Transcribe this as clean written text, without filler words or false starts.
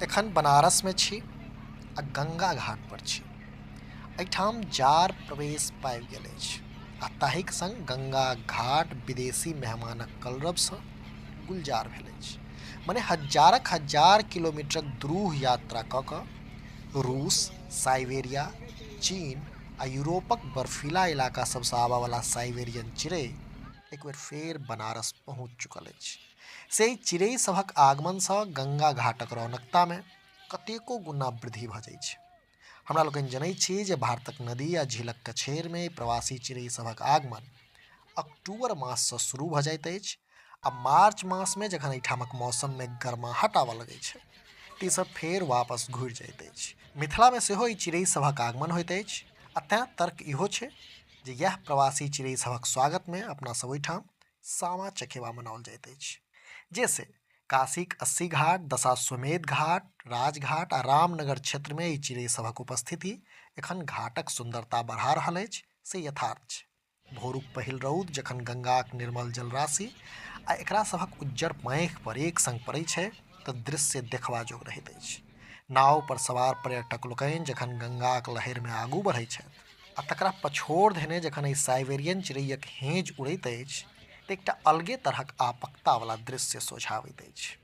एखन बनारस में छी आ गंगा घाट पर छी। एहिठाम जार प्रवेश पाबि गेल अछि आ ताहिक संग गंगा घाट विदेशी मेहमानक कलरवसँ गुलजार भेल अछि। मने हजारक हजार किलोमीटरक दुरूह यात्रा कऽ कऽ रूस, साइबेरिया, चीन आ यूरोपक बर्फीला इलाका सबसँ आबयवला साइबेरियन चिड़ै एक बेर फेर बनारस पहुँच चुकल अछि। से चिड़ै सभक आगमनसँ गंगा घाटक रौनकतामे कतेको गुना वृद्धि भऽ जाइत छै। हमरा लोकनि जनैत छी जे भारतक नदी आ झीलक कछेरमे प्रवासी चिड़ै सभक आगमन अक्टूबर माससँ शुरू भऽ जाइत अछि आ मार्च मासमे जखन एहिठामक मौसममे गर्माहट आबऽ लगैत छै तऽ ईसभ फेर वापस घुरि जाइत अछि। मिथिलामे सेहो ई चिड़ै सभक आगमन होइत अछि आ तेँ तर्क इहो छै जे इएह प्रवासी चिड़ै सभक स्वागतमे अपनासभ ओहिठाम सामा चकेवा मनाओल जाइत अछि। जैसे काशीक 80 घाट, दशाश्वमेध घाट, राजघाट आ रामनगर क्षेत्रमे ई चिड़ै सभक उपस्थिति एखन घाटक सुंदरता बढ़ा रहल अछि से यथार्थ छै। भोरुक पहिल रौद जखन गंगाक निर्मल जलराशि आ एकरा सभक उज्जर पाँखि पर एक संग पड़ैत छै तऽ दृश्य देखबा जोग रहैत अछि। नाव पर सवार पर्यटक लोकनि जखन गंगाक लहरिमे आगू बढ़ैत छथि आ तकरा पछोड़ देने जखन एहि साइबेरियन चिड़ैयक हेँज उड़ैत अछि तऽ एकटा अलगे तरहक आपकतावला दृश्य सोझाबैत अछि।